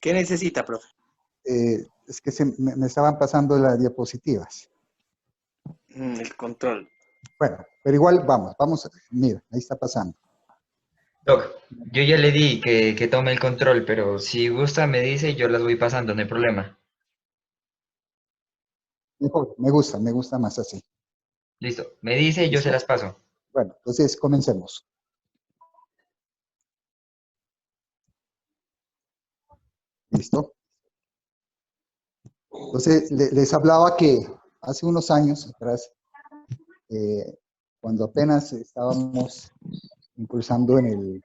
¿Qué necesita, profe? Es que me estaban pasando las diapositivas. El control. Bueno, pero igual vamos, mira, ahí está pasando. Doc, yo ya le di que tome el control, pero si gusta me dice y yo las voy pasando, no hay problema. Mejor, me gusta más así. Listo, me dice y yo se ¿Listo? las paso. Bueno, entonces comencemos. ¿Listo? Entonces, les hablaba que hace unos años atrás, cuando apenas estábamos impulsando en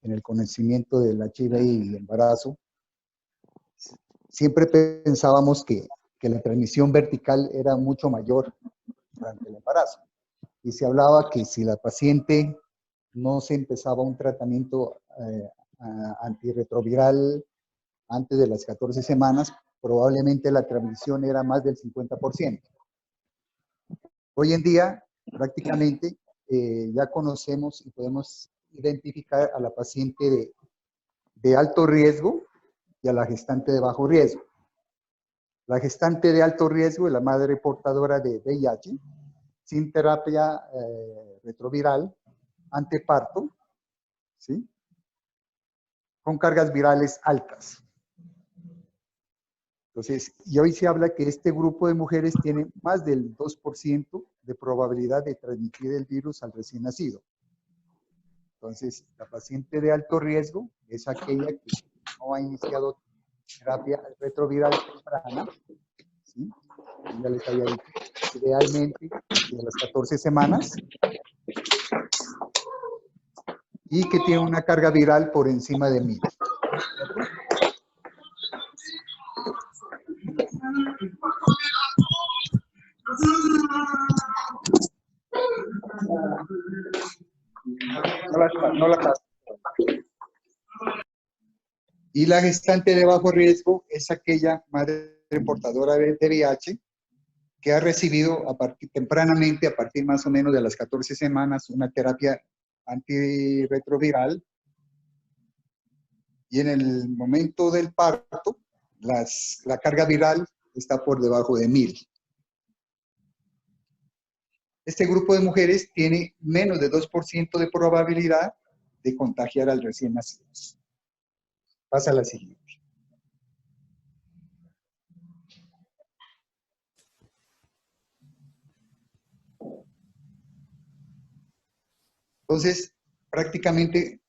el conocimiento del HIV y el embarazo, siempre pensábamos que la transmisión vertical era mucho mayor durante el embarazo. Y se hablaba que si la paciente no se empezaba un tratamiento antirretroviral antes de las 14 semanas, probablemente la transmisión era más del 50%. Hoy en día, prácticamente, ya conocemos y podemos identificar a la paciente de alto riesgo y a la gestante de bajo riesgo. La gestante de alto riesgo es la madre portadora de VIH, sin terapia retroviral, anteparto, ¿sí? Con cargas virales altas. Entonces, y hoy se habla que este grupo de mujeres tiene más del 2% de probabilidad de transmitir el virus al recién nacido. Entonces, la paciente de alto riesgo es aquella que no ha iniciado terapia retroviral temprana, ¿sí? Ya les había dicho, idealmente de las 14 semanas, y que tiene una carga viral por encima de 1000. No la paso. Y la gestante de bajo riesgo es aquella madre portadora de VIH que ha recibido tempranamente, a partir más o menos de las 14 semanas, una terapia antirretroviral, y en el momento del parto, la carga viral está por debajo de 1000. Este grupo de mujeres tiene menos de 2% de probabilidad de contagiar al recién nacido. Pasa a la siguiente. Entonces, prácticamente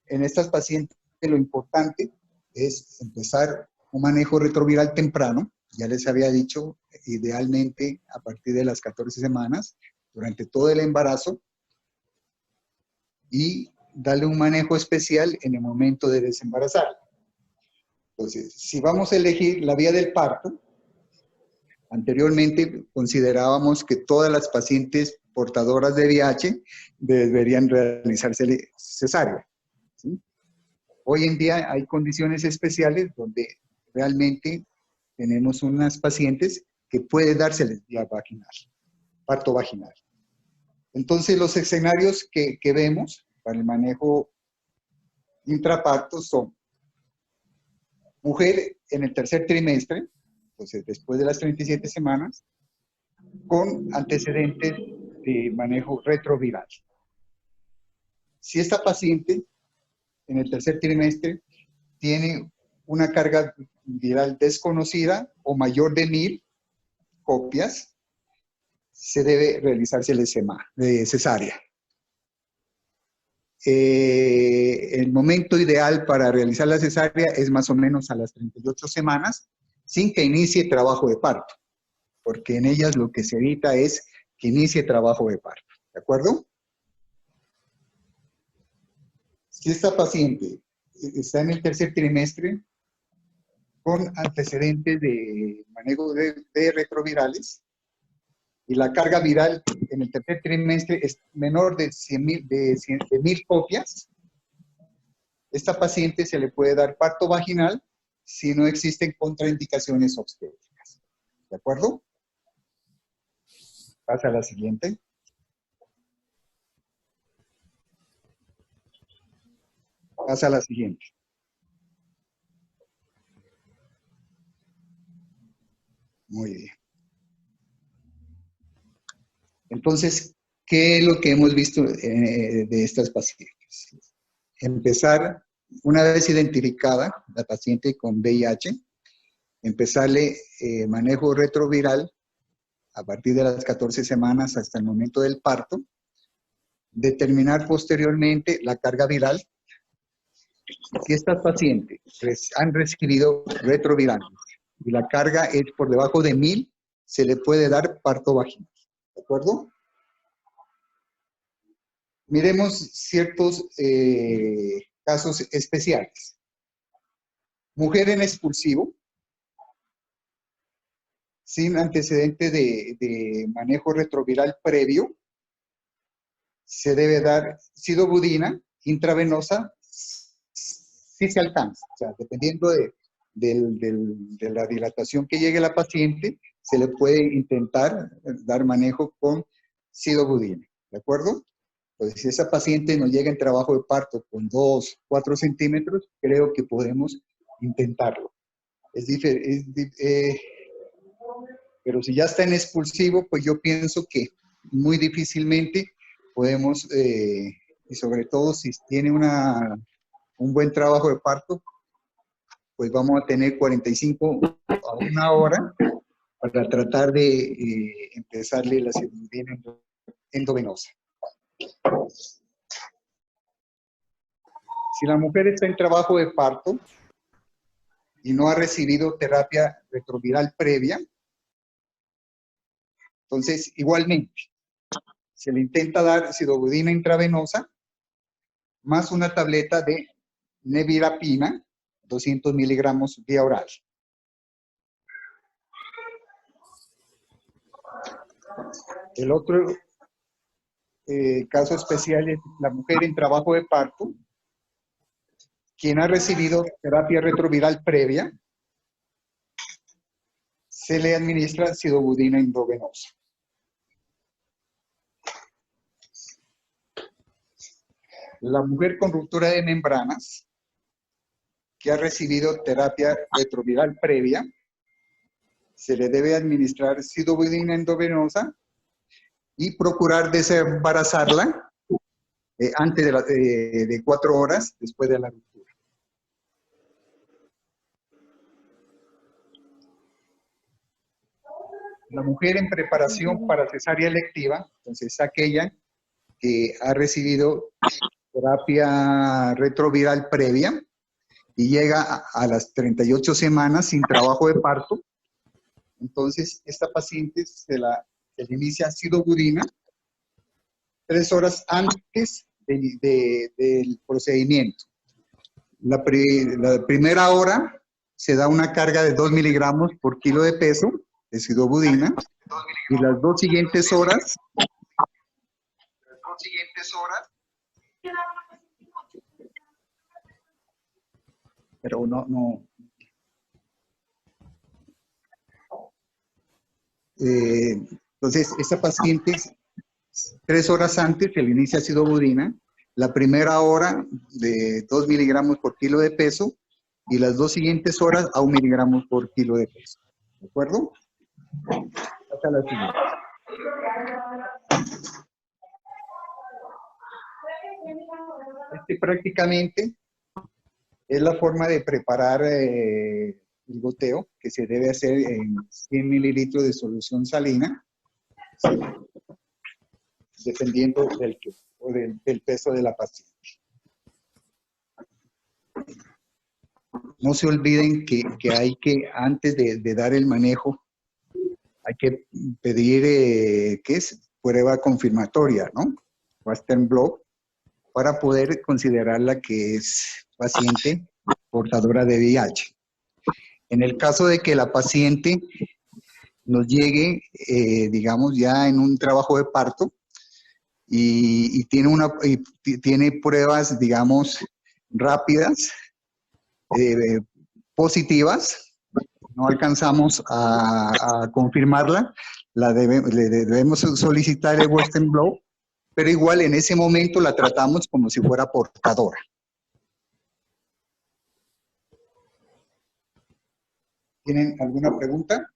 en estas pacientes lo importante es empezar un manejo retroviral temprano. Ya les había dicho, idealmente a partir de las 14 semanas, durante todo el embarazo, y darle un manejo especial en el momento de desembarazar. Entonces, si vamos a elegir la vía del parto, anteriormente considerábamos que todas las pacientes portadoras de VIH deberían realizarse cesárea, ¿sí? Hoy en día hay condiciones especiales donde realmente tenemos unas pacientes que puede dárseles vía vaginal, parto vaginal. Entonces, los escenarios que vemos para el manejo intraparto son mujer en el tercer trimestre, entonces después de las 37 semanas, con antecedentes de manejo retroviral. Si esta paciente en el tercer trimestre tiene una carga viral desconocida o mayor de 1000 copias, se debe realizarse el cesárea. El momento ideal para realizar la cesárea es más o menos a las 38 semanas, sin que inicie trabajo de parto, porque en ellas lo que se evita es que inicie trabajo de parto. ¿De acuerdo? Si esta paciente está en el tercer trimestre con antecedentes de manejo de retrovirales y la carga viral en el tercer trimestre es menor de 1000 copias, esta paciente se le puede dar parto vaginal si no existen contraindicaciones obstétricas. ¿De acuerdo? Pasa a la siguiente. Pasa a la siguiente. Muy bien. Entonces, ¿qué es lo que hemos visto de estas pacientes? Empezar, una vez identificada la paciente con VIH, empezarle manejo retroviral a partir de las 14 semanas hasta el momento del parto, determinar posteriormente la carga viral. Si estas pacientes han recibido retrovirales y la carga es por debajo de 1000, se le puede dar parto vaginal. ¿De acuerdo? Miremos ciertos casos especiales. Mujer en expulsivo, sin antecedente de manejo retroviral previo, se debe dar sidobudina intravenosa si se alcanza. O sea, dependiendo de la dilatación que llegue la paciente, se le puede intentar dar manejo con sidobudina. ¿De acuerdo? Pues si esa paciente nos llega en trabajo de parto con 2, 4 centímetros, creo que podemos intentarlo. Pero si ya está en expulsivo, pues yo pienso que muy difícilmente podemos, y sobre todo si tiene un buen trabajo de parto, pues vamos a tener 45 a 1 hora para tratar de empezarle la cirugía endovenosa. Si la mujer está en trabajo de parto y no ha recibido terapia retroviral previa, entonces igualmente se le intenta dar sidobudina intravenosa más una tableta de nevirapina, 200 miligramos vía oral. El otro caso especial es la mujer en trabajo de parto, quien ha recibido terapia retroviral previa, se le administra sidobudina endovenosa. La mujer con ruptura de membranas, que ha recibido terapia retroviral previa, se le debe administrar sidobudina endovenosa y procurar desembarazarla antes de 4 horas después de la ruptura. La mujer en preparación para cesárea electiva, entonces es aquella que ha recibido terapia retroviral previa y llega a las 38 semanas sin trabajo de parto. Entonces, esta paciente se le inicia sidobudina 3 horas antes del procedimiento. La primera hora se da una carga de 2 miligramos por kilo de peso de sidobudina y las 2 siguientes horas pero entonces esta paciente 3 horas antes se le inicia sidobudina, la primera hora de 2 miligramos por kilo de peso y las 2 siguientes horas a 1 miligramo por kilo de peso. ¿De acuerdo? Hasta la siguiente. Prácticamente es la forma de preparar el goteo que se debe hacer en 100 mililitros de solución salina, dependiendo del peso de la paciente. No se olviden que hay que, antes de dar el manejo, hay que pedir, ¿qué es? Prueba confirmatoria, ¿no? Western blot, para poder considerarla que es paciente portadora de VIH. En el caso de que la paciente nos llegue, digamos, ya en un trabajo de parto y tiene pruebas, digamos, rápidas, positivas, no alcanzamos a confirmarla, le debemos solicitar el Western blot, pero igual en ese momento la tratamos como si fuera portadora. ¿Tienen alguna pregunta?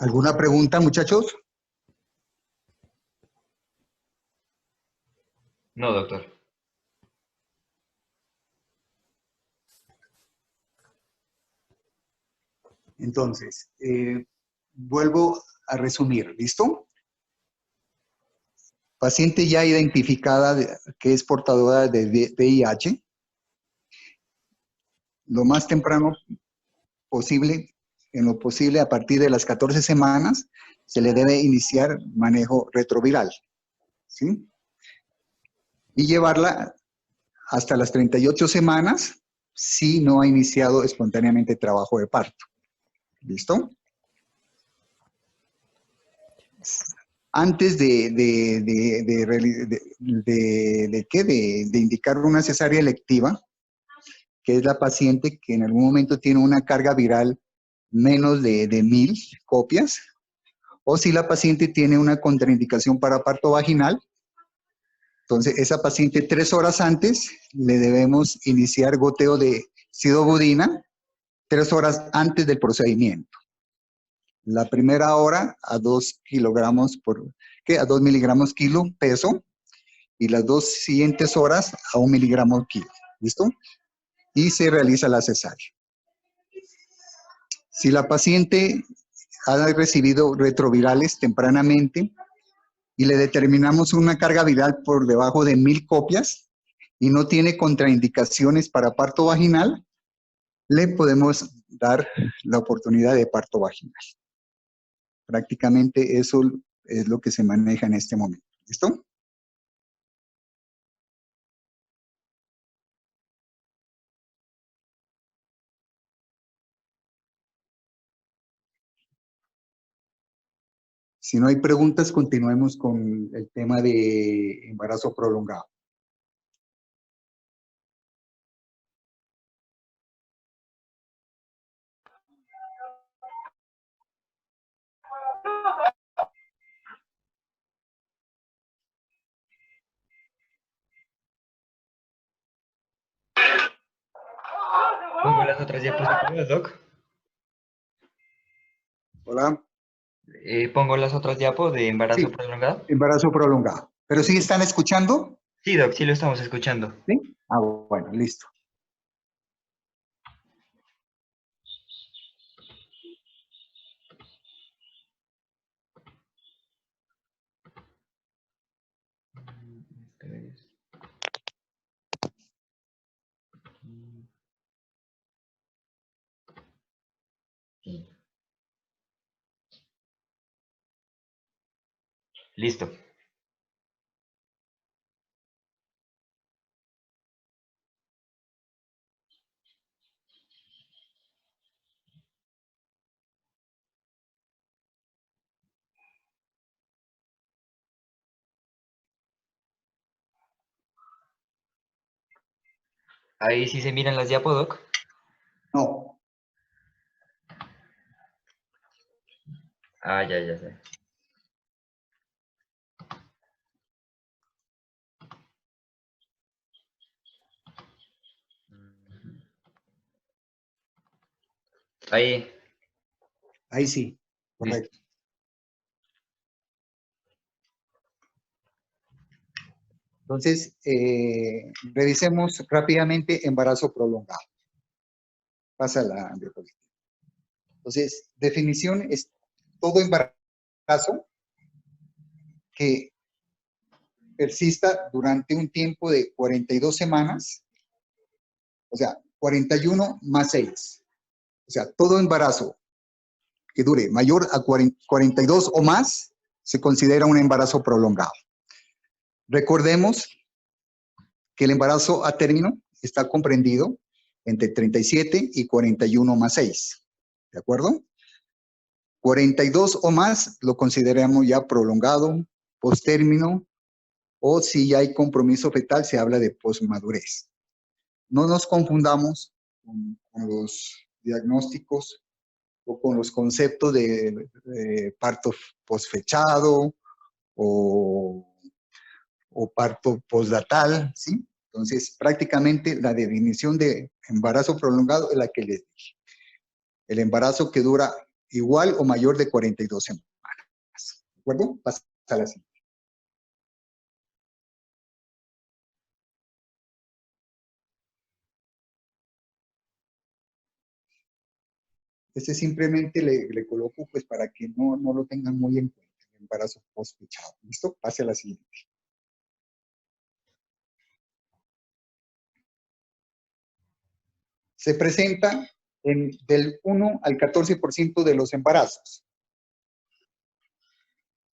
¿Alguna pregunta, muchachos? No, doctor. Entonces, vuelvo a resumir, ¿listo? Paciente ya identificada que es portadora de VIH, lo más temprano posible, en lo posible a partir de las 14 semanas, se le debe iniciar manejo retroviral, ¿sí? Y llevarla hasta las 38 semanas si no ha iniciado espontáneamente trabajo de parto. ¿Listo? Antes de indicar una cesárea electiva, que es la paciente que en algún momento tiene una carga viral menos de 1000 copias, o si la paciente tiene una contraindicación para parto vaginal, entonces esa paciente 3 horas antes le debemos iniciar goteo de sidobudina 3 horas antes del procedimiento. La primera hora a 2 kilogramos a 2 miligramos kilo peso, y las 2 siguientes horas a 1 miligramo kilo. ¿Listo? Y se realiza la cesárea. Si la paciente ha recibido retrovirales tempranamente y le determinamos una carga viral por debajo de 1000 copias y no tiene contraindicaciones para parto vaginal, le podemos dar la oportunidad de parto vaginal. Prácticamente eso es lo que se maneja en este momento. ¿Listo? Si no hay preguntas, continuemos con el tema de embarazo prolongado. Pongo las otras diapositivas, doc. Hola. Pongo las otras diapos de embarazo Sí, prolongado. embarazo prolongado. ¿Pero sí están escuchando? Sí, doc, sí lo estamos escuchando. Sí. Ah, bueno, listo. Listo. Ahí sí se miran las diapos, doc. No. Ah, ya sé. Ahí. Ahí sí. Listo. Correcto. Entonces, revisemos rápidamente embarazo prolongado. Pasa la diapositiva. Entonces, definición es todo embarazo que persista durante un tiempo de 42 semanas, o sea, 41 más 6. O sea, todo embarazo que dure mayor a 42 o más se considera un embarazo prolongado. Recordemos que el embarazo a término está comprendido entre 37 y 41 más 6. ¿De acuerdo? 42 o más lo consideramos ya prolongado, post término o si ya hay compromiso fetal, se habla de posmadurez. No nos confundamos con los diagnósticos o con los conceptos de parto posfechado o parto postdatal, ¿sí? Entonces, prácticamente la definición de embarazo prolongado es la que les dije. El embarazo que dura igual o mayor de 42 semanas. ¿De acuerdo? Pasa a la siguiente. Este simplemente le coloco pues para que no lo tengan muy en cuenta, el embarazo postfechado. ¿Listo? Pase a la siguiente. Se presenta del 1 al 14% de los embarazos.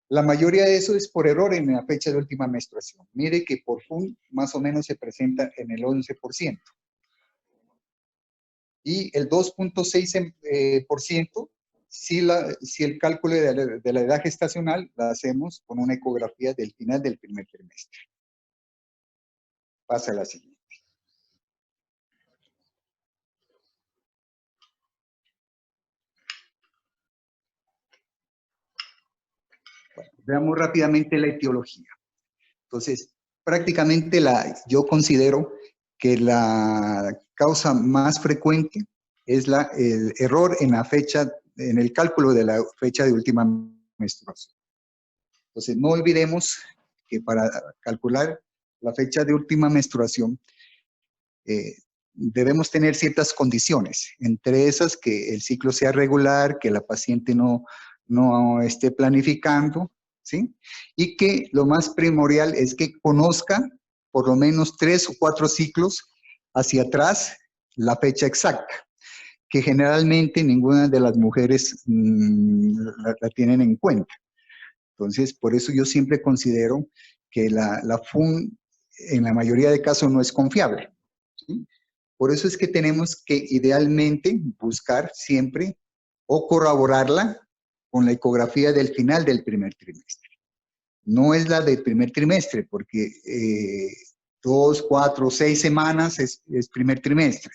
La mayoría de eso es por error en la fecha de última menstruación. Mire que por FUN más o menos se presenta en el 11%. Y el 2.6% si el cálculo de la edad gestacional la hacemos con una ecografía del final del primer trimestre. Pasa a la siguiente. Bueno, veamos rápidamente la etiología. Entonces, prácticamente yo considero que la causa más frecuente es el error en la fecha, en el cálculo de la fecha de última menstruación. Entonces, no olvidemos que para calcular la fecha de última menstruación debemos tener ciertas condiciones, entre esas que el ciclo sea regular, que la paciente no esté planificando, ¿sí? Y que lo más primordial es que conozca por lo menos 3 o 4 ciclos hacia atrás la fecha exacta, que generalmente ninguna de las mujeres la tienen en cuenta. Entonces, por eso yo siempre considero que la FUN en la mayoría de casos no es confiable, ¿sí? Por eso es que tenemos que idealmente buscar siempre o corroborarla con la ecografía del final del primer trimestre. No es la del primer trimestre, porque 2, 4, 6 semanas es primer trimestre.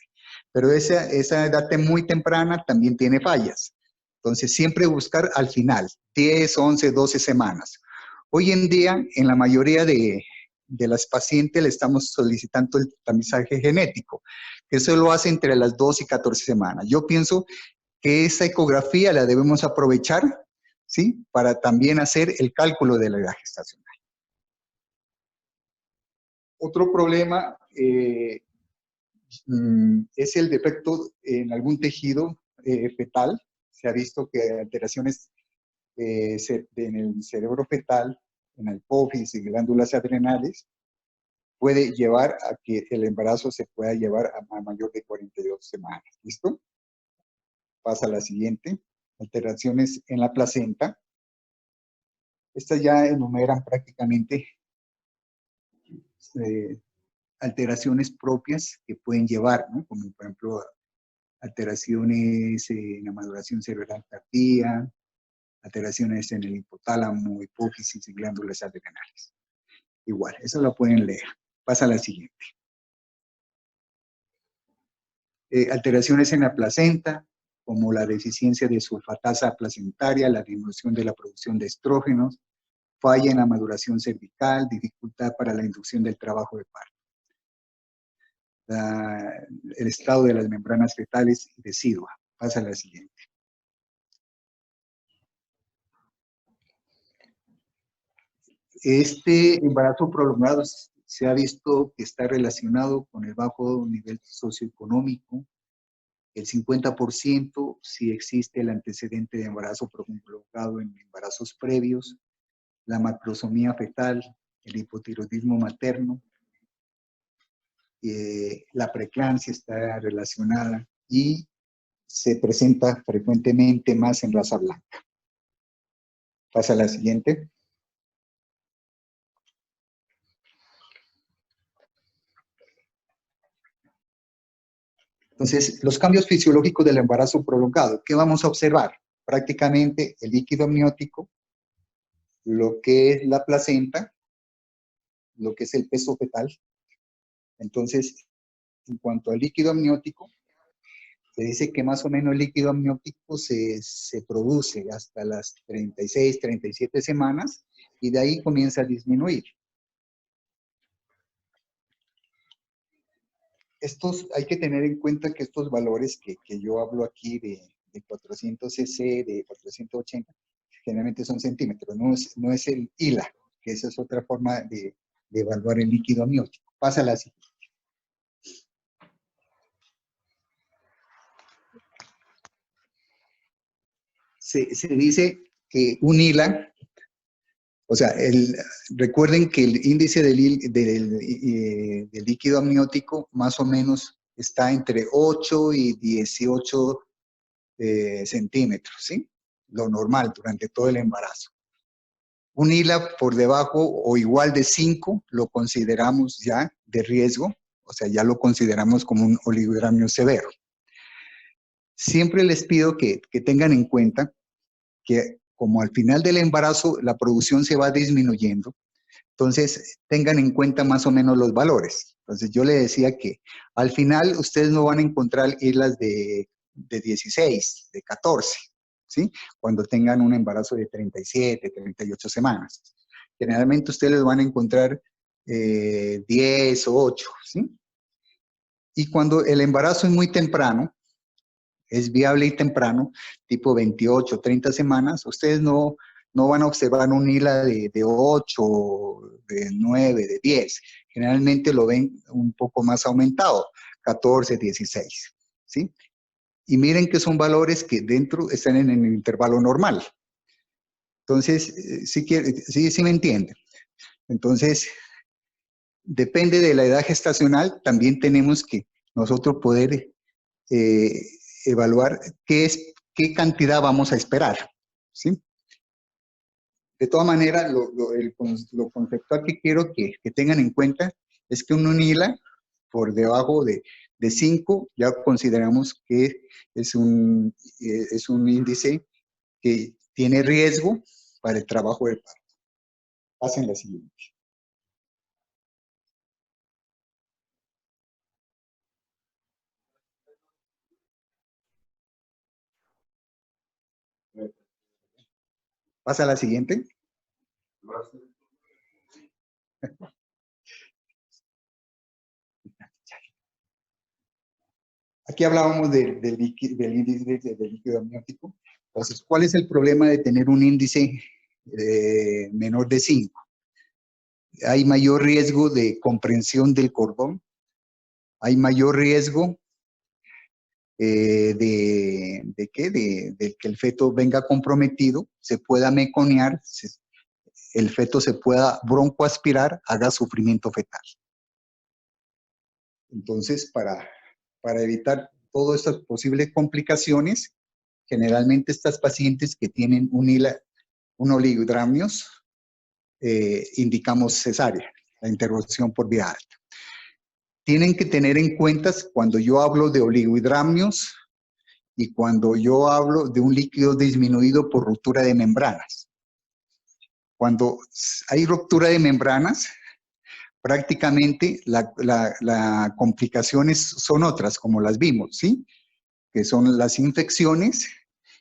Pero esa edad muy temprana también tiene fallas. Entonces, siempre buscar al final, 10, 11, 12 semanas. Hoy en día, en la mayoría de las pacientes le estamos solicitando el tamizaje genético, que eso lo hace entre las 2 y 14 semanas. Yo pienso que esa ecografía la debemos aprovechar, ¿sí? Para también hacer el cálculo de la edad gestacional. Otro problema es el defecto en algún tejido fetal. Se ha visto que hay alteraciones en el cerebro fetal, en la hipófisis y glándulas adrenales, puede llevar a que el embarazo se pueda llevar a mayor de 42 semanas. ¿Listo? Pasa a la siguiente. Alteraciones en la placenta. Estas ya enumeran prácticamente alteraciones propias que pueden llevar, ¿no? Como por ejemplo alteraciones en la maduración cerebral tardía, alteraciones en el hipotálamo, hipófisis y glándulas adrenales. Igual, eso lo pueden leer. Pasa a la siguiente. Alteraciones en la placenta, como la deficiencia de sulfatasa placentaria, la disminución de la producción de estrógenos, falla en la maduración cervical, dificultad para la inducción del trabajo de parto. El estado de las membranas fetales decidua. Pasa a la siguiente. Este embarazo prolongado se ha visto que está relacionado con el bajo nivel socioeconómico, el 50% si existe el antecedente de embarazo prolongado en embarazos previos, la macrosomía fetal, el hipotiroidismo materno, la preeclampsia está relacionada y se presenta frecuentemente más en raza blanca. Pasa a la siguiente. Entonces, los cambios fisiológicos del embarazo prolongado, ¿qué vamos a observar? Prácticamente el líquido amniótico, lo que es la placenta, lo que es el peso fetal. Entonces, en cuanto al líquido amniótico, se dice que más o menos el líquido amniótico se produce hasta las 36, 37 semanas y de ahí comienza a disminuir. Hay que tener en cuenta que estos valores que yo hablo aquí de 400 cc, de 480, generalmente son centímetros, no es el ILA, que esa es otra forma de evaluar el líquido amniótico. Pásala así. Se dice que un ILA, o sea, recuerden que el índice del líquido amniótico más o menos está entre 8 y 18 centímetros, ¿sí? Lo normal durante todo el embarazo. Un ILA por debajo o igual de 5 lo consideramos ya de riesgo, o sea, ya lo consideramos como un oligohidramnio severo. Siempre les pido que tengan en cuenta que como al final del embarazo la producción se va disminuyendo, entonces tengan en cuenta más o menos los valores. Entonces yo le decía que al final ustedes no van a encontrar islas de 16, de 14, ¿sí? Cuando tengan un embarazo de 37, 38 semanas. Generalmente ustedes les van a encontrar 10 o 8, ¿sí? Y cuando el embarazo es muy temprano, es viable y temprano, tipo 28, 30 semanas, ustedes no van a observar un ILA de 8, de 9, de 10. Generalmente lo ven un poco más aumentado, 14, 16, ¿sí? Y miren que son valores que dentro están en el intervalo normal. Entonces, sí me entienden. Entonces, depende de la edad gestacional, también tenemos que nosotros poder evaluar qué cantidad vamos a esperar, ¿sí? De todas maneras, lo conceptual que quiero que tengan en cuenta es que un UNILA por debajo de 5 ya consideramos que es un índice que tiene riesgo para el trabajo del parto. Pasen la siguiente. Pasa a la siguiente. Aquí hablábamos del índice del líquido amniótico. Entonces, ¿cuál es el problema de tener un índice menor de 5? Hay mayor riesgo de comprensión del cordón, hay mayor riesgo de que el feto venga comprometido, se pueda meconear, el feto se pueda broncoaspirar, haga sufrimiento fetal. Entonces, para evitar todas estas posibles complicaciones, generalmente estas pacientes que tienen un oligohidramnios, indicamos cesárea, la interrupción por vía alta. Tienen que tener en cuenta cuando yo hablo de oligohidramnios y cuando yo hablo de un líquido disminuido por ruptura de membranas. Cuando hay ruptura de membranas, prácticamente las complicaciones son otras, como las vimos, ¿sí? Que son las infecciones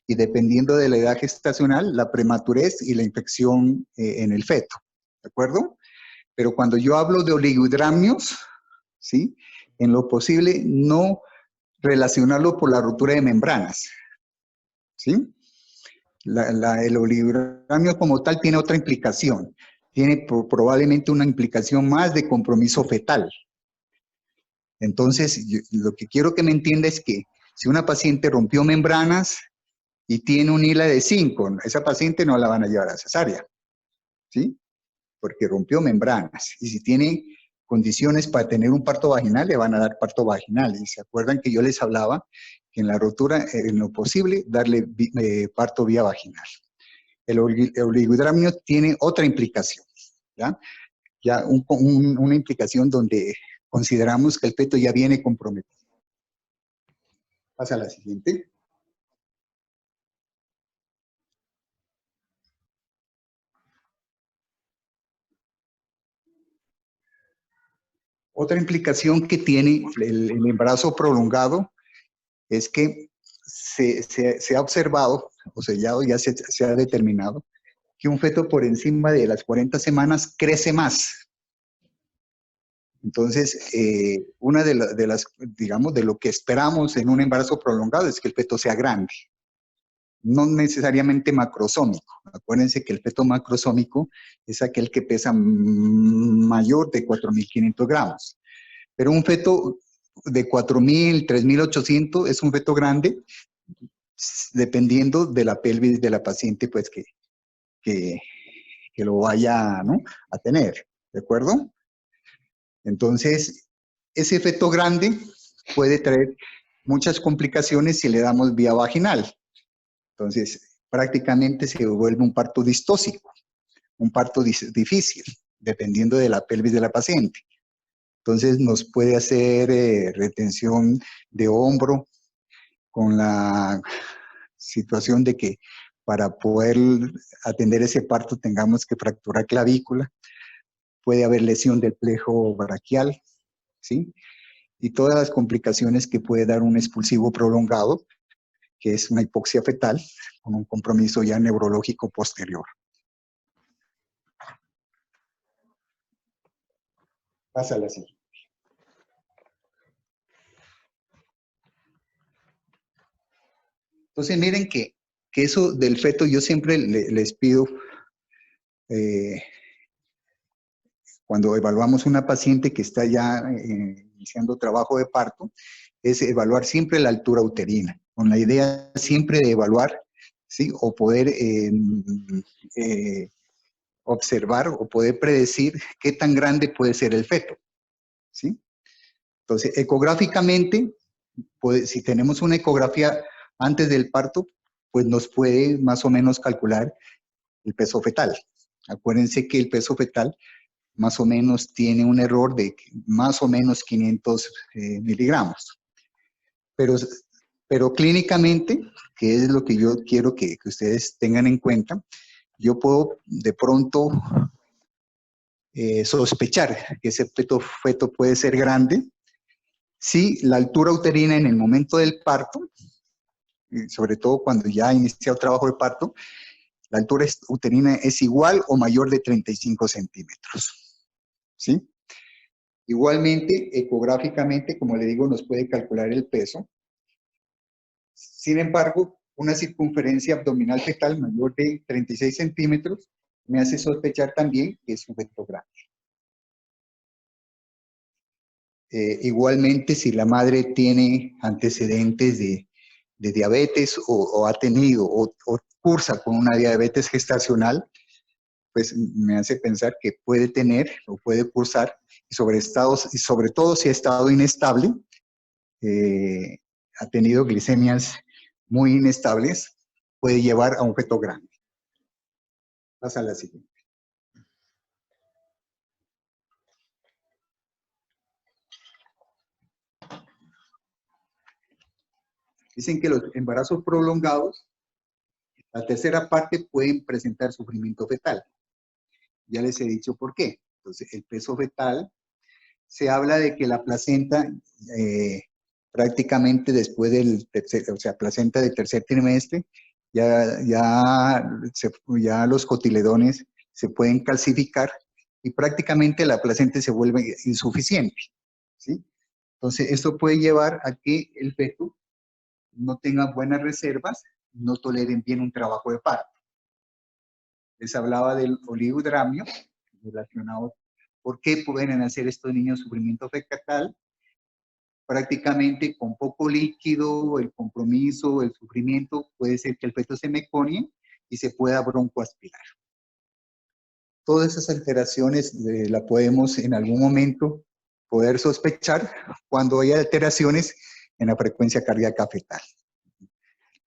y dependiendo de la edad gestacional, la prematurez y la infección en el feto, ¿de acuerdo? Pero cuando yo hablo de oligohidramnios, ¿sí? En lo posible, no relacionarlo por la ruptura de membranas, ¿sí? El oligohidramnio como tal tiene otra implicación, tiene probablemente una implicación más de compromiso fetal. Entonces, lo que quiero que me entienda es que si una paciente rompió membranas y tiene un ILA de 5, esa paciente no la van a llevar a cesárea, ¿sí? Porque rompió membranas. Y si tiene condiciones para tener un parto vaginal, le van a dar parto vaginal. Y se acuerdan que yo les hablaba que en la rotura, en lo posible, darle parto vía vaginal. El oligohidramnio tiene otra implicación, ¿ya? Ya una implicación donde consideramos que el feto ya viene comprometido. Pasa a la siguiente. Otra implicación que tiene el embarazo prolongado es que se ha observado, o sea, ya se ha determinado, que un feto por encima de las 40 semanas crece más. Entonces, una de las, digamos, de lo que esperamos en un embarazo prolongado es que el feto sea grande, no necesariamente macrosómico. Acuérdense que el feto macrosómico es aquel que pesa mayor de 4.500 gramos. Pero un feto de 4.000, 3.800 es un feto grande, dependiendo de la pelvis de la paciente, pues que lo vaya, ¿no?, a tener, ¿de acuerdo? Entonces, ese feto grande puede traer muchas complicaciones si le damos vía vaginal. Entonces, prácticamente se vuelve un parto distóxico, un parto difícil, dependiendo de la pelvis de la paciente. Entonces, nos puede hacer retención de hombro, con la situación de que para poder atender ese parto tengamos que fracturar clavícula. Puede haber lesión del plejo braquial, ¿sí? Y todas las complicaciones que puede dar un expulsivo prolongado, que es una hipoxia fetal, con un compromiso ya neurológico posterior. Pásala así. Entonces miren que eso del feto yo siempre les pido, cuando evaluamos una paciente que está ya iniciando trabajo de parto, es evaluar siempre la altura uterina, con la idea siempre de evaluar, ¿sí?, o poder observar o poder predecir qué tan grande puede ser el feto, ¿sí? Entonces, ecográficamente, pues, si tenemos una ecografía antes del parto, pues nos puede más o menos calcular el peso fetal. Acuérdense que el peso fetal más o menos tiene un error de más o menos 500 miligramos. Pero clínicamente, que es lo que yo quiero que ustedes tengan en cuenta, yo puedo de pronto sospechar que ese feto puede ser grande si la altura uterina en el momento del parto, sobre todo cuando ya ha iniciado el trabajo de parto, la altura uterina es igual o mayor de 35 centímetros, ¿sí? Igualmente, ecográficamente, como le digo, nos puede calcular el peso. Sin embargo, una circunferencia abdominal fetal mayor de 36 centímetros me hace sospechar también que es un feto grande. Igualmente, si la madre tiene antecedentes de diabetes o ha tenido o cursa con una diabetes gestacional, pues me hace pensar que puede tener o puede cursar, y sobre todo si ha estado inestable, ha tenido glicemias muy inestables, puede llevar a un feto grande. Pasa a la siguiente. Dicen que los embarazos prolongados, la tercera parte, pueden presentar sufrimiento fetal. Ya les he dicho por qué. Entonces, el peso fetal, se habla de que la placenta, prácticamente después del tercer, o sea, placenta del tercer trimestre, ya los cotiledones se pueden calcificar y prácticamente la placenta se vuelve insuficiente, ¿sí? Entonces, esto puede llevar a que el feto no tenga buenas reservas, no toleren bien un trabajo de parto. Les hablaba del oligodramio relacionado. ¿Por qué pueden hacer estos niños sufrimiento fetal? Prácticamente con poco líquido, el compromiso, el sufrimiento, puede ser que el feto se meconie y se pueda broncoaspirar. Todas esas alteraciones la podemos en algún momento poder sospechar cuando hay alteraciones en la frecuencia cardíaca fetal.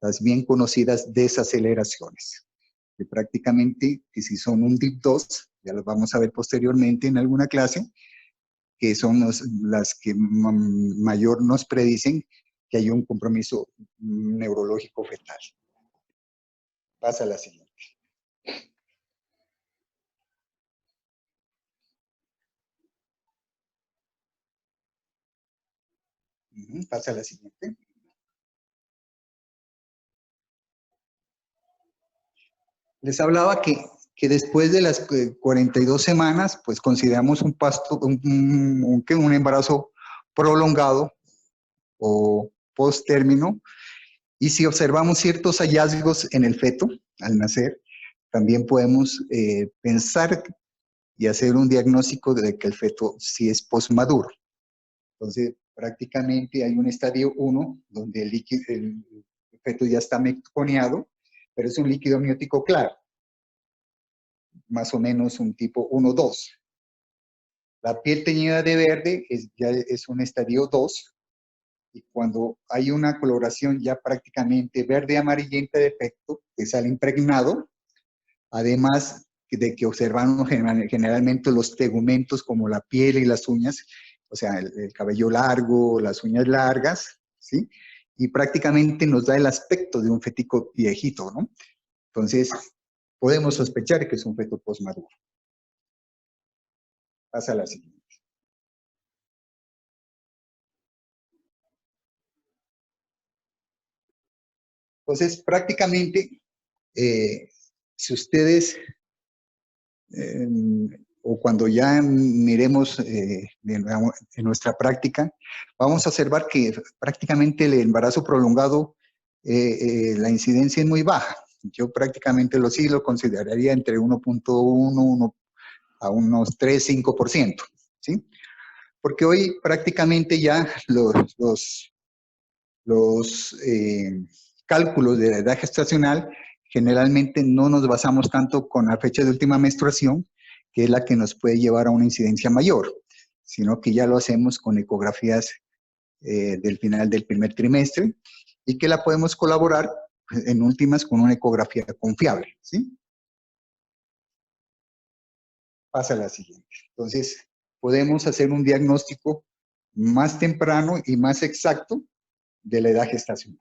Las bien conocidas desaceleraciones, que prácticamente, que si son un DIP2, ya las vamos a ver posteriormente en alguna clase, que son las que mayor nos predicen que hay un compromiso neurológico fetal. Pasa a la siguiente. Pasa a la siguiente. Les hablaba que después de las 42 semanas, pues consideramos un embarazo prolongado o post-término. Y si observamos ciertos hallazgos en el feto al nacer, también podemos pensar y hacer un diagnóstico de que el feto sí es postmaduro. Entonces, prácticamente hay un estadio 1 donde el feto ya está meconiado, pero es un líquido amniótico claro, más o menos un tipo 1-2. La piel teñida de verde ya es un estadio 2, y cuando hay una coloración ya prácticamente verde amarillenta de efecto, que sale impregnado, además de que observamos generalmente los tegumentos como la piel y las uñas, o sea, el cabello largo, las uñas largas, ¿sí? Y prácticamente nos da el aspecto de un fetico viejito, ¿no? Entonces, podemos sospechar que es un feto postmaduro. Pasa a la siguiente. Entonces, prácticamente, si ustedes, o cuando ya miremos en nuestra práctica, vamos a observar que prácticamente el embarazo prolongado, la incidencia es muy baja. Yo prácticamente sí lo consideraría entre 1.1 a unos 3-5%, ¿sí? Porque hoy prácticamente ya los cálculos de la edad gestacional generalmente no nos basamos tanto con la fecha de última menstruación, que es la que nos puede llevar a una incidencia mayor, sino que ya lo hacemos con ecografías del final del primer trimestre y que la podemos colaborar en últimas con una ecografía confiable, ¿sí? Pasa a la siguiente. Entonces, podemos hacer un diagnóstico más temprano y más exacto de la edad gestacional.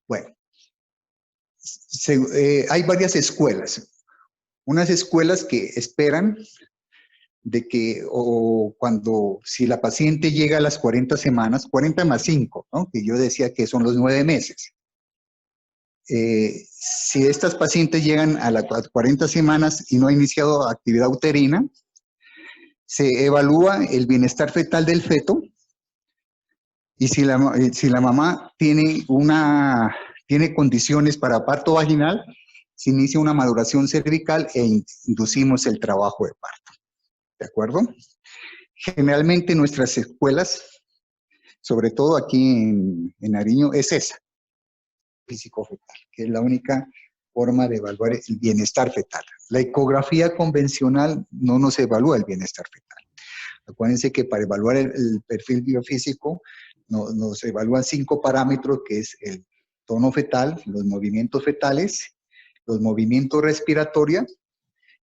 Bueno, hay varias escuelas. Unas escuelas que esperan de que, o cuando, si la paciente llega a las 40 semanas, 40 más 5, ¿no? Que yo decía que son los 9 meses. Si estas pacientes llegan a las 40 semanas y no ha iniciado actividad uterina, se evalúa el bienestar fetal del feto, y si la mamá tiene condiciones para parto vaginal, se inicia una maduración cervical e inducimos el trabajo de parto. ¿De acuerdo? Generalmente nuestras escuelas, sobre todo aquí en Nariño, es esa, físico-fetal, que es la única forma de evaluar el bienestar fetal. La ecografía convencional no nos evalúa el bienestar fetal. Acuérdense que para evaluar el perfil biofísico nos evalúan 5 parámetros, que es el tono fetal, los movimientos fetales, los movimientos respiratorios,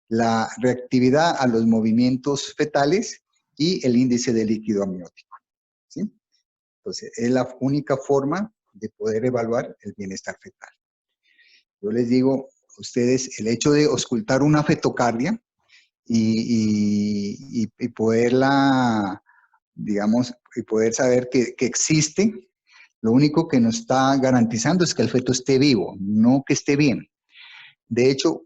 la reactividad a los movimientos fetales y el índice de líquido amniótico, ¿sí? Entonces, es la única forma de poder evaluar el bienestar fetal. Yo les digo a ustedes, el hecho de auscultar una fetocardia y poderla, digamos, y poder saber que existe, lo único que nos está garantizando es que el feto esté vivo, no que esté bien. De hecho,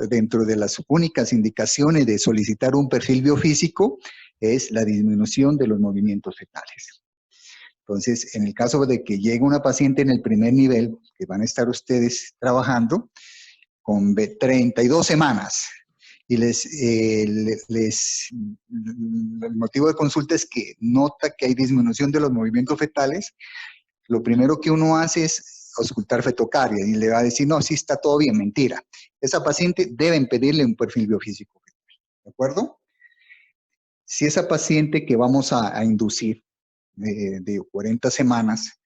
dentro de las únicas indicaciones de solicitar un perfil biofísico es la disminución de los movimientos fetales. Entonces, en el caso de que llegue una paciente en el primer nivel, que van a estar ustedes trabajando, con 32 semanas, y el motivo de consulta es que nota que hay disminución de los movimientos fetales, lo primero que uno hace es auscultar fetocardia y le va a decir, no, sí está todo bien, mentira. Esa paciente deben pedirle un perfil biofísico, ¿de acuerdo? Si esa paciente que vamos a inducir de 40 semanas,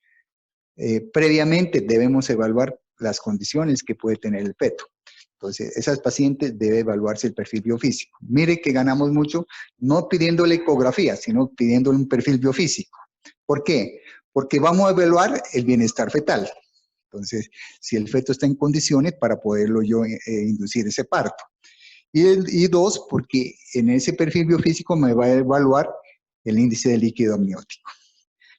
previamente debemos evaluar las condiciones que puede tener el feto. Entonces, esas pacientes debe evaluarse el perfil biofísico. Mire que ganamos mucho no pidiéndole ecografía, sino pidiéndole un perfil biofísico. ¿Por qué? Porque vamos a evaluar el bienestar fetal. Entonces, si el feto está en condiciones para poderlo yo inducir ese parto. Y dos, porque en ese perfil biofísico me va a evaluar el índice de líquido amniótico.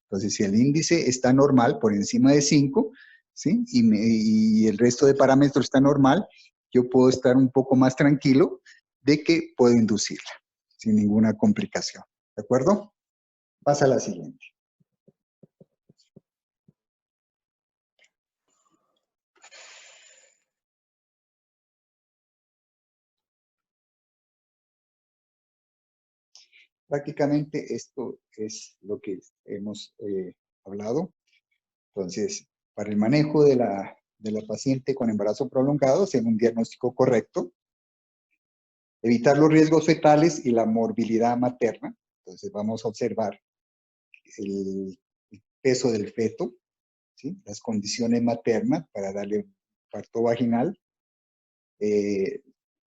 Entonces, si el índice está normal, por encima de 5, ¿sí? Y el resto de parámetros está normal, yo puedo estar un poco más tranquilo de que puedo inducirla sin ninguna complicación. ¿De acuerdo? Pasa a la siguiente. Prácticamente esto es lo que hemos hablado. Entonces, para el manejo de la paciente con embarazo prolongado, hacer un diagnóstico correcto, evitar los riesgos fetales y la morbilidad materna. Entonces, vamos a observar el peso del feto, ¿sí? Las condiciones maternas para darle un parto vaginal,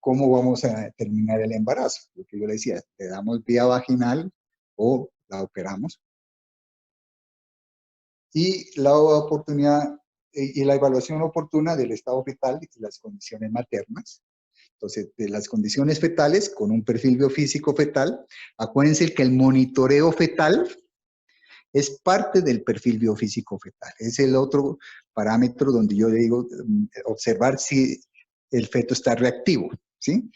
cómo vamos a terminar el embarazo. Lo que yo le decía, le damos vía vaginal o la operamos. Y la oportunidad y la evaluación oportuna del estado fetal y las condiciones maternas. Entonces, de las condiciones fetales, con un perfil biofísico fetal, acuérdense que el monitoreo fetal es parte del perfil biofísico fetal. Es el otro parámetro donde yo digo observar si el feto está reactivo, ¿sí?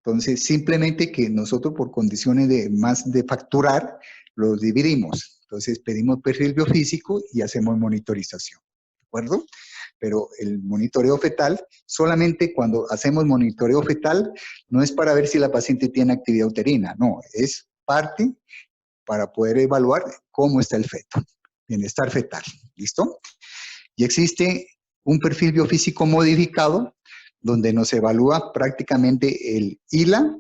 Entonces, simplemente que nosotros por condiciones de facturar, los dividimos. Entonces, pedimos perfil biofísico y hacemos monitorización, ¿de acuerdo? Pero el monitoreo fetal, solamente cuando hacemos monitoreo fetal, no es para ver si la paciente tiene actividad uterina, no, es parte para poder evaluar cómo está el feto, bienestar fetal, ¿listo? Y existe un perfil biofísico modificado donde nos evalúa prácticamente el ILA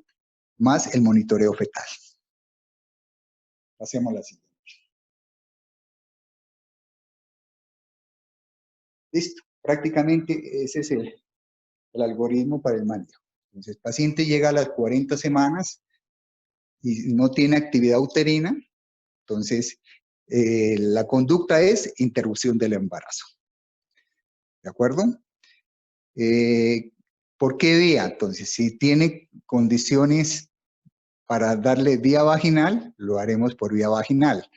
más el monitoreo fetal. Hacemos la siguiente. Listo, prácticamente ese es el algoritmo para el manejo. Entonces, el paciente llega a las 40 semanas y no tiene actividad uterina, entonces la conducta es interrupción del embarazo. ¿De acuerdo? ¿Por qué vía? Entonces, si tiene condiciones para darle vía vaginal, lo haremos por vía vaginal.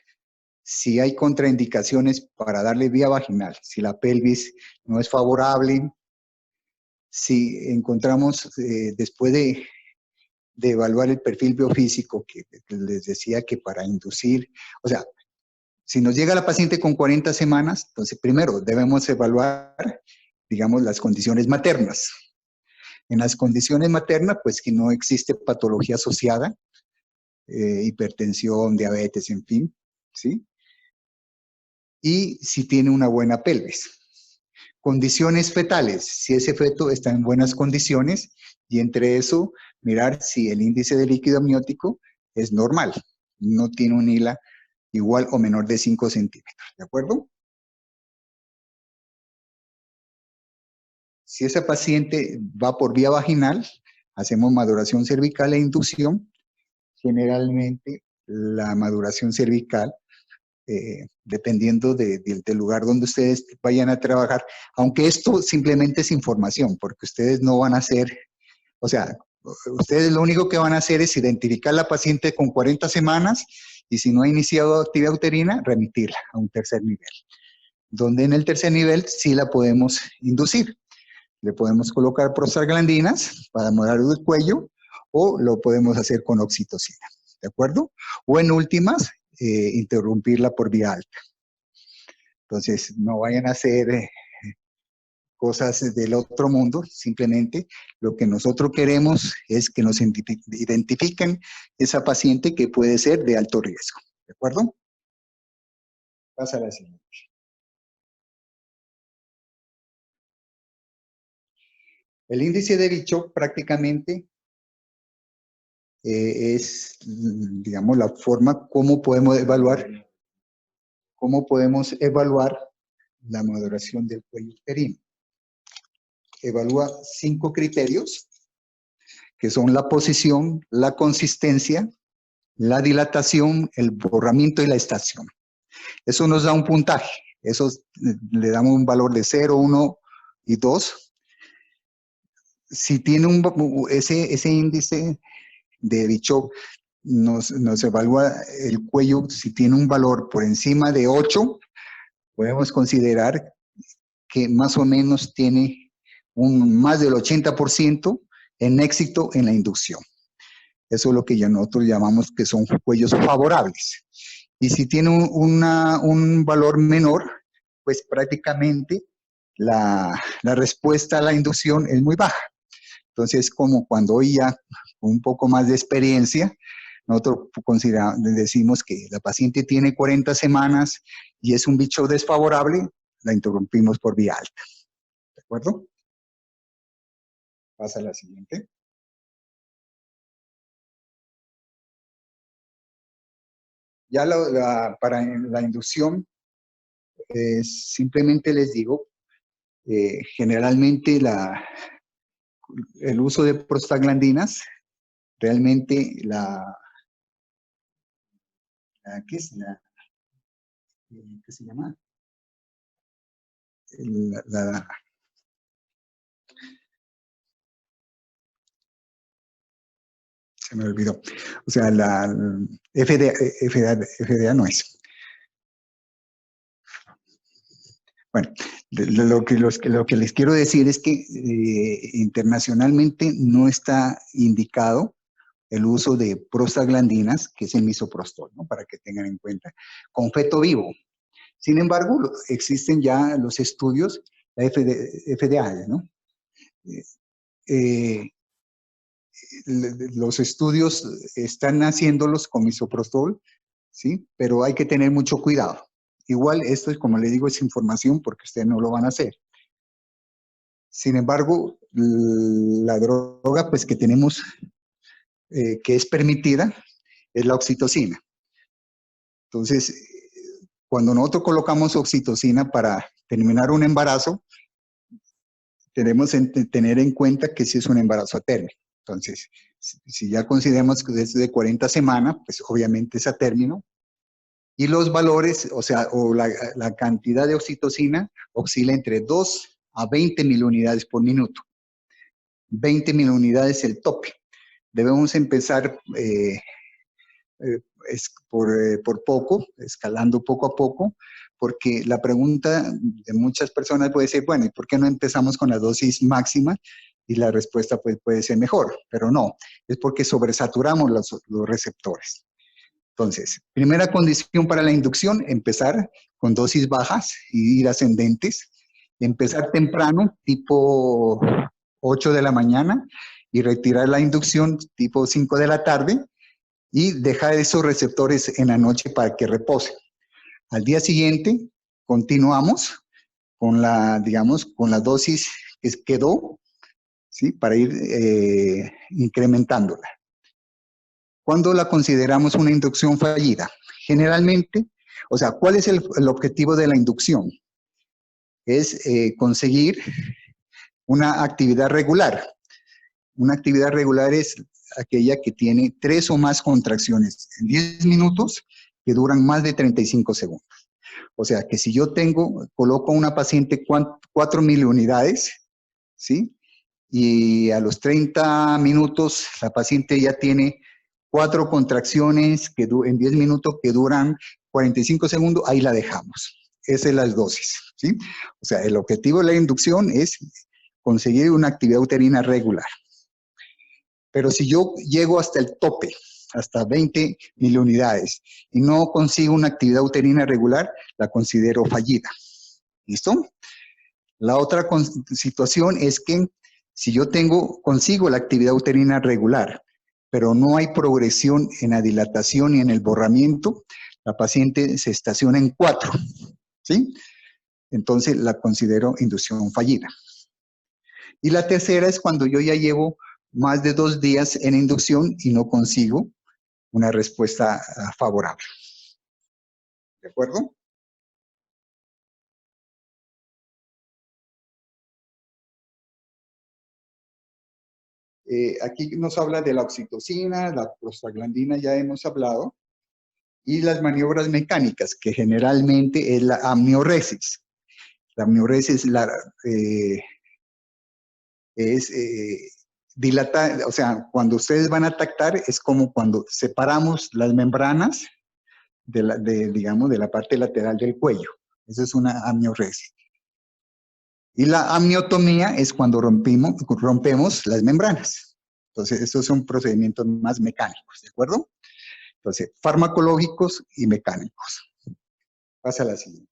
Si hay contraindicaciones para darle vía vaginal, si la pelvis no es favorable, si encontramos después de evaluar el perfil biofísico, que les decía que para inducir, o sea, si nos llega la paciente con 40 semanas, entonces primero debemos evaluar, digamos, las condiciones maternas. En las condiciones maternas, pues que no existe patología asociada, hipertensión, diabetes, en fin, ¿sí? Y si tiene una buena pelvis. Condiciones fetales, si ese feto está en buenas condiciones, y entre eso, mirar si el índice de líquido amniótico es normal, no tiene un ILA igual o menor de 5 centímetros, ¿de acuerdo? Si esa paciente va por vía vaginal, hacemos maduración cervical e inducción. Generalmente la maduración cervical, dependiendo del lugar donde ustedes vayan a trabajar, aunque esto simplemente es información, porque ustedes no van a hacer, o sea, ustedes lo único que van a hacer es identificar la paciente con 40 semanas y si no ha iniciado actividad uterina, remitirla a un tercer nivel, donde en el tercer nivel sí la podemos inducir. Le podemos colocar prostaglandinas para morar el cuello o lo podemos hacer con oxitocina, ¿de acuerdo? O en últimas, interrumpirla por vía alta. Entonces, no vayan a hacer cosas del otro mundo, simplemente lo que nosotros queremos es que nos identifiquen esa paciente que puede ser de alto riesgo, ¿de acuerdo? Pasa a la siguiente. El índice de Bicho prácticamente es, digamos, la forma como podemos evaluar la maduración del cuello uterino. Evalúa 5 criterios, que son la posición, la consistencia, la dilatación, el borramiento y la estación. Eso nos da un puntaje. Eso le damos un valor de 0, 1 y 2. si tiene ese índice de Bichot, nos evalúa el cuello, si tiene un valor por encima de 8, podemos considerar que más o menos tiene más del 80% en éxito en la inducción. Eso es lo que nosotros llamamos que son cuellos favorables. Y si tiene un valor menor, pues prácticamente la respuesta a la inducción es muy baja. Entonces, como cuando hoy ya con un poco más de experiencia, nosotros decimos que la paciente tiene 40 semanas y es un Bichot desfavorable, la interrumpimos por vía alta. ¿De acuerdo? Pasa a la siguiente. Ya para la inducción, simplemente les digo, generalmente el uso de prostaglandinas, realmente ¿qué se llama? Se me olvidó. O sea, la FDA no es. Bueno, lo que les quiero decir es que internacionalmente no está indicado el uso de prostaglandinas, que es el misoprostol, ¿no? Para que tengan en cuenta, con feto vivo. Sin embargo, existen ya los estudios, la FDA, ¿no? Los estudios están haciéndolos con misoprostol, ¿sí? Pero hay que tener mucho cuidado. Igual esto, como le digo, es información porque ustedes no lo van a hacer. Sin embargo, la droga pues que tenemos, que es permitida, es la oxitocina. Entonces, cuando nosotros colocamos oxitocina para terminar un embarazo, tenemos que tener en cuenta que si es un embarazo a término. Entonces, si ya consideramos que es de 40 semanas, pues obviamente es a término. Y los valores, o sea, la cantidad de oxitocina oscila entre 2 a 20 mil unidades por minuto. 20 mil unidades es el tope. Debemos empezar por poco, escalando poco a poco, porque la pregunta de muchas personas puede ser, bueno, ¿y por qué no empezamos con la dosis máxima? Y la respuesta pues, puede ser mejor, pero no, es porque sobresaturamos los receptores. Entonces, primera condición para la inducción, empezar con dosis bajas y ir ascendentes. Empezar temprano, tipo 8 de la mañana, y retirar la inducción tipo 5 de la tarde, y dejar esos receptores en la noche para que reposen. Al día siguiente, continuamos con digamos, con la dosis que quedó, ¿sí? Para ir incrementándola. ¿Cuándo la consideramos una inducción fallida? Generalmente, o sea, ¿cuál es el objetivo de la inducción? Es conseguir una actividad regular. Una actividad regular es aquella que tiene 3 o más contracciones en 10 minutos que duran más de 35 segundos. O sea, que si yo coloco a una paciente 4.000 unidades, ¿sí? Y a los 30 minutos la paciente ya tiene 4 contracciones en 10 minutos que duran 45 segundos, ahí la dejamos. Esa es la dosis, ¿sí? O sea, el objetivo de la inducción es conseguir una actividad uterina regular. Pero si yo llego hasta el tope, hasta 20 mil unidades, y no consigo una actividad uterina regular, la considero fallida. ¿Listo? La otra situación es que si yo consigo la actividad uterina regular, pero no hay progresión en la dilatación y en el borramiento, la paciente se estaciona en 4, ¿sí? Entonces la considero inducción fallida. Y la tercera es cuando yo ya llevo más de 2 días en inducción y no consigo una respuesta favorable. ¿De acuerdo? Aquí nos habla de la oxitocina, la prostaglandina, ya hemos hablado, y las maniobras mecánicas, que generalmente es la amnioresis. La amnioresis es es dilatar, o sea, cuando ustedes van a tactar es como cuando separamos las membranas digamos, de la parte lateral del cuello. Eso es una amniorexia. Y la amniotomía es cuando rompemos las membranas. Entonces, estos son procedimientos más mecánicos, ¿de acuerdo? Entonces, farmacológicos y mecánicos. Pasa a la siguiente.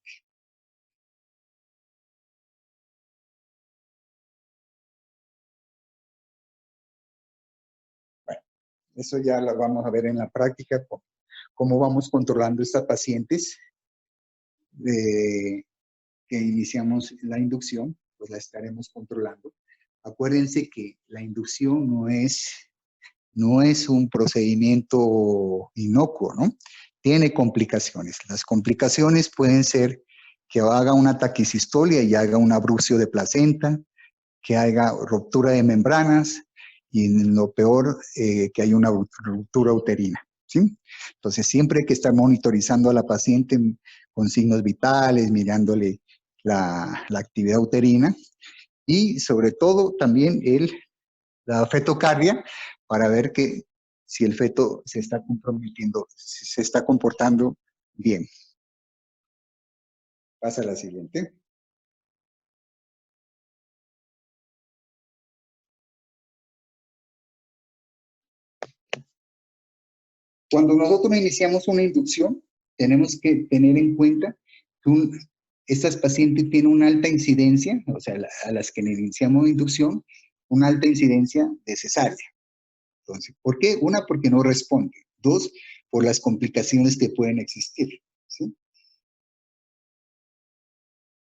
Bueno, eso ya lo vamos a ver en la práctica, cómo vamos controlando estas pacientes que iniciamos la inducción, pues la estaremos controlando. Acuérdense que la inducción no es un procedimiento inocuo, ¿no? Tiene complicaciones. Las complicaciones pueden ser que haga una taquicistolia y haga un abrucio de placenta, que haga ruptura de membranas y en lo peor, que haya una ruptura uterina, ¿sí? Entonces, siempre hay que estar monitorizando a la paciente con signos vitales, mirándole la actividad uterina y sobre todo también la fetocardia para ver que si el feto se está comprometiendo, si se está comportando bien. Pasa a la siguiente. Cuando nosotros iniciamos una inducción, tenemos que tener en cuenta que estas pacientes tienen una alta incidencia, o sea, a las que iniciamos inducción, una alta incidencia de cesárea. Entonces, ¿por qué? Una, porque no responde. Dos, por las complicaciones que pueden existir, ¿sí?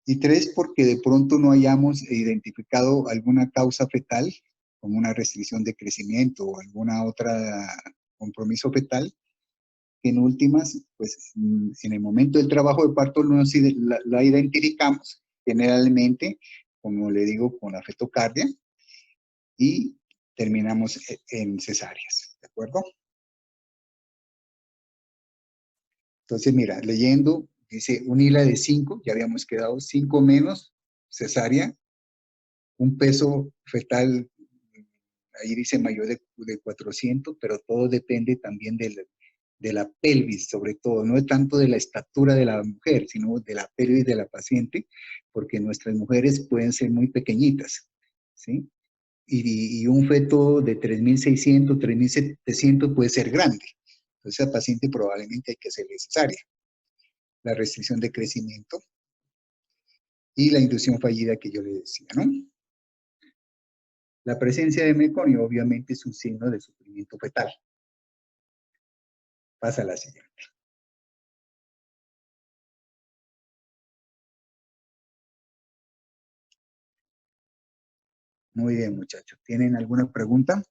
Y tres, porque de pronto no hayamos identificado alguna causa fetal, como una restricción de crecimiento o alguna otra compromiso fetal, que en últimas, pues en el momento del trabajo de parto no la identificamos generalmente, como le digo, con la fetocardia y terminamos en cesáreas, ¿de acuerdo? Entonces, mira, leyendo, dice un hila de 5, ya habíamos quedado 5 menos, cesárea, un peso fetal, ahí dice mayor de 400, pero todo depende también de la pelvis, sobre todo, no tanto de la estatura de la mujer, sino de la pelvis de la paciente, porque nuestras mujeres pueden ser muy pequeñitas, ¿sí? Y un feto de 3.600, 3.700 puede ser grande. Entonces, a paciente probablemente hay que hacerle cesárea. La restricción de crecimiento y la inducción fallida que yo le decía, ¿no? La presencia de meconio obviamente es un signo de sufrimiento fetal. Pasa a la siguiente. Muy bien, muchachos. ¿Tienen alguna pregunta?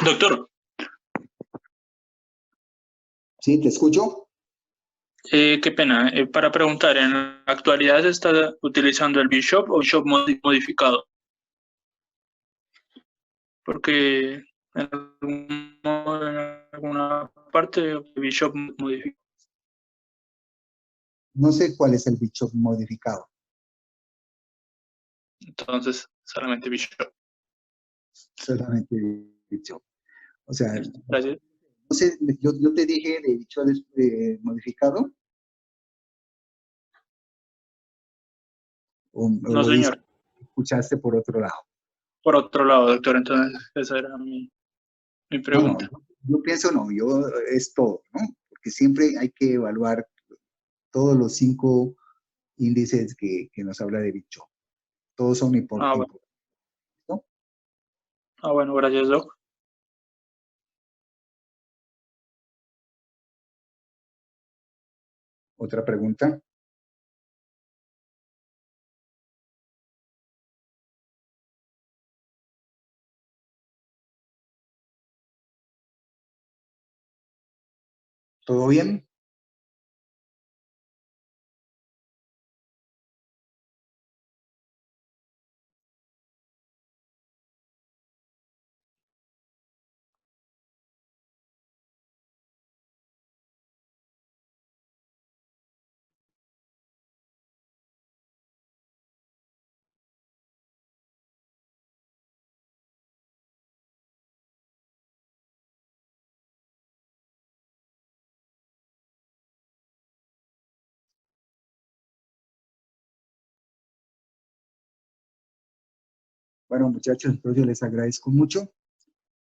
Doctor, Sí, te escucho. qué pena. Para preguntar, ¿en la actualidad se está utilizando el Bishop o Bishop modificado? Porque en alguna parte Bishop modificado. No sé cuál es el bicho modificado. Entonces, solamente Bishop. Solamente bicho. O sea, Gracias. no sé, yo te dije de bicho modificado o No, lo señor. escuchaste por otro lado. Por otro lado, doctor, entonces esa era mi No, no, pregunta. yo pienso no, yo es todo, ¿no? Porque siempre hay que evaluar todos los 5 índices que nos habla de bicho. Todos son Ah, bueno. importantes, ¿no? Ah, bueno, gracias, doc. Otra pregunta. ¿Todo bien? Bueno, muchachos, entonces les agradezco mucho.